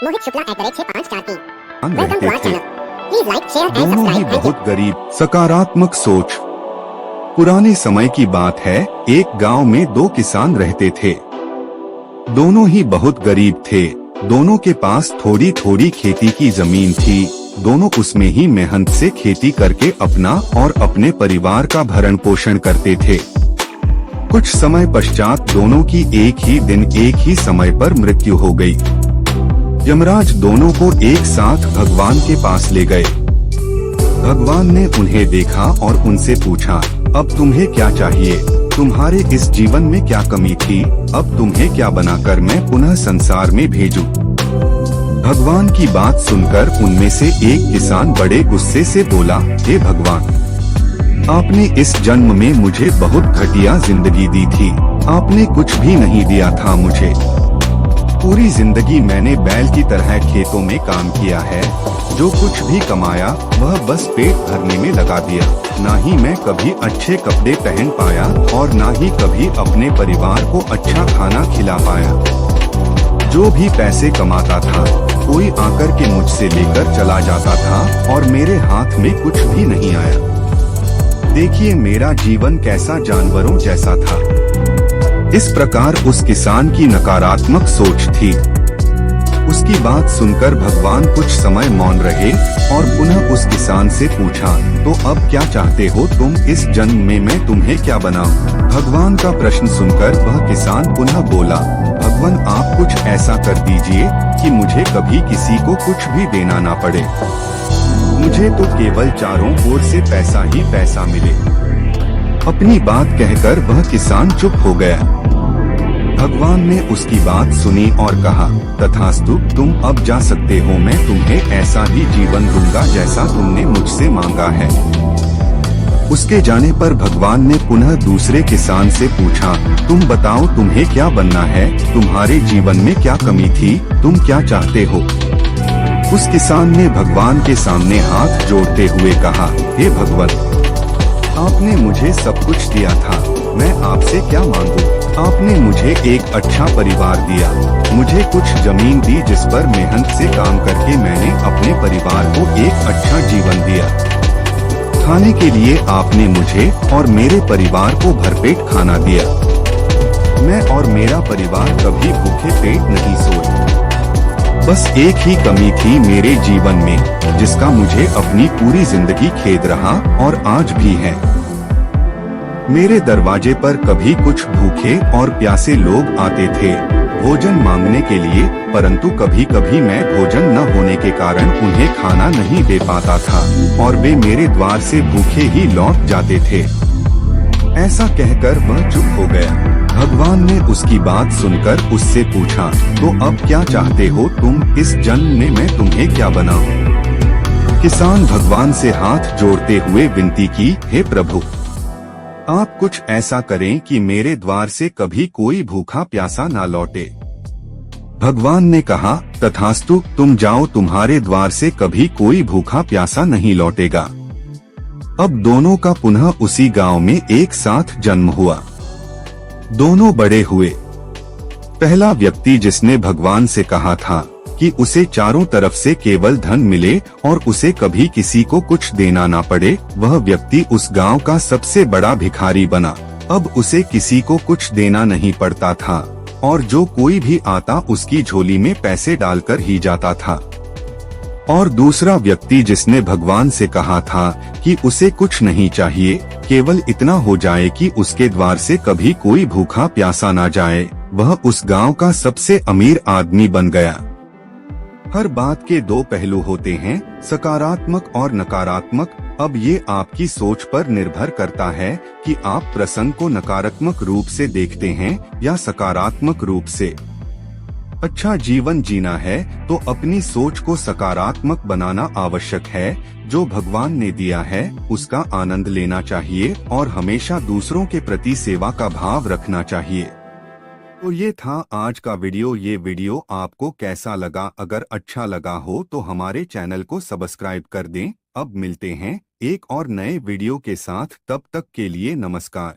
मोहित Shukla @6543 welcome रहते to our थे। Channel. Please like share and दोनों ही सब्सक्राइब। बहुत गरीब। सकारात्मक सोच। पुराने समय की बात है, एक गांव में दो किसान रहते थे। दोनों ही बहुत गरीब थे। दोनों के पास थोड़ी थोड़ी खेती की जमीन थी। दोनों उसमें ही मेहनत से खेती करके अपना और अपने परिवार का भरण पोषण करते थे। कुछ समय पश्चात दोनों की एक ही दिन एक ही समय पर मृत्यु हो गई। यमराज दोनों को एक साथ भगवान के पास ले गए। भगवान ने उन्हें देखा और उनसे पूछा, अब तुम्हें क्या चाहिए? तुम्हारे इस जीवन में क्या कमी थी? अब तुम्हें क्या बनाकर मैं पुनः संसार में भेजूं? भगवान की बात सुनकर उनमें से एक किसान बड़े गुस्से से बोला, हे भगवान, आपने इस जन्म में मुझे बहुत घटिया जिंदगी दी थी। आपने कुछ भी नहीं दिया था मुझे। पूरी जिंदगी मैंने बैल की तरह खेतों में काम किया है। जो कुछ भी कमाया वह बस पेट भरने में लगा दिया। ना ही मैं कभी अच्छे कपड़े पहन पाया और ना ही कभी अपने परिवार को अच्छा खाना खिला पाया। जो भी पैसे कमाता था कोई आकर के मुझसे लेकर चला जाता था और मेरे हाथ में कुछ भी नहीं आया। देखिए मेरा जीवन कैसा जानवरों जैसा था। इस प्रकार उस किसान की नकारात्मक सोच थी। उसकी बात सुनकर भगवान कुछ समय मौन रहे और पुनः उस किसान से पूछा, तो अब क्या चाहते हो तुम? इस जन्म में मैं तुम्हें क्या बनाऊं? भगवान का प्रश्न सुनकर वह किसान पुनः बोला, भगवान आप कुछ ऐसा कर दीजिए कि मुझे कभी किसी को कुछ भी देना ना पड़े। मुझे तो केवल चारों ओर से पैसा ही पैसा मिले। अपनी बात कहकर वह किसान चुप हो गया। भगवान ने उसकी बात सुनी और कहा, तथास्तु, तुम अब जा सकते हो। मैं तुम्हें ऐसा ही जीवन दूंगा जैसा तुमने मुझसे मांगा है। उसके जाने पर भगवान ने पुनः दूसरे किसान से पूछा, तुम बताओ तुम्हें क्या बनना है? तुम्हारे जीवन में क्या कमी थी? तुम क्या चाहते हो? उस किसान ने भगवान के सामने हाथ जोड़ते हुए कहा, हे भगवान, आपने मुझे सब कुछ दिया था। मैं आपसे क्या मांगूं? आपने मुझे एक अच्छा परिवार दिया। मुझे कुछ जमीन दी जिस पर मेहनत से काम करके मैंने अपने परिवार को एक अच्छा जीवन दिया। खाने के लिए आपने मुझे और मेरे परिवार को भरपेट खाना दिया। मैं और मेरा परिवार कभी भूखे पेट नहीं सोए। बस एक ही कमी थी मेरे जीवन में, जिसका मुझे अपनी पूरी जिंदगी खेद रहा और आज भी है। मेरे दरवाजे पर कभी कुछ भूखे और प्यासे लोग आते थे भोजन मांगने के लिए, परंतु कभी कभी मैं भोजन न होने के कारण उन्हें खाना नहीं दे पाता था और वे मेरे द्वार से भूखे ही लौट जाते थे। ऐसा कहकर वह चुप हो गया। भगवान ने उसकी बात सुनकर उससे पूछा, तो अब क्या चाहते हो तुम? इस जन्म में मैं तुम्हें क्या बनाऊं? किसान भगवान से हाथ जोड़ते हुए विनती की, हे प्रभु, आप कुछ ऐसा करें कि मेरे द्वार से कभी कोई भूखा प्यासा ना लौटे। भगवान ने कहा, तथास्तु, तुम जाओ, तुम्हारे द्वार से कभी कोई भूखा प्यासा नहीं लौटेगा। अब दोनों का पुनः उसी गांव में एक साथ जन्म हुआ। दोनों बड़े हुए। पहला व्यक्ति जिसने भगवान से कहा था कि उसे चारों तरफ से केवल धन मिले और उसे कभी किसी को कुछ देना ना पड़े, वह व्यक्ति उस गांव का सबसे बड़ा भिखारी बना। अब उसे किसी को कुछ देना नहीं पड़ता था और जो कोई भी आता उसकी झोली में पैसे डालकर ही जाता था। और दूसरा व्यक्ति जिसने भगवान से कहा था कि उसे कुछ नहीं चाहिए, केवल इतना हो जाए कि उसके द्वार से कभी कोई भूखा प्यासा ना जाए, वह उस गांव का सबसे अमीर आदमी बन गया। हर बात के दो पहलू होते हैं, सकारात्मक और नकारात्मक। अब ये आपकी सोच पर निर्भर करता है कि आप प्रसंग को नकारात्मक रूप से देखते हैं या सकारात्मक रूप से। अच्छा जीवन जीना है तो अपनी सोच को सकारात्मक बनाना आवश्यक है। जो भगवान ने दिया है उसका आनंद लेना चाहिए और हमेशा दूसरों के प्रति सेवा का भाव रखना चाहिए। तो ये था आज का वीडियो। ये वीडियो आपको कैसा लगा? अगर अच्छा लगा हो तो हमारे चैनल को सब्सक्राइब कर दें। अब मिलते हैं एक और नए वीडियो के साथ, तब तक के लिए नमस्कार।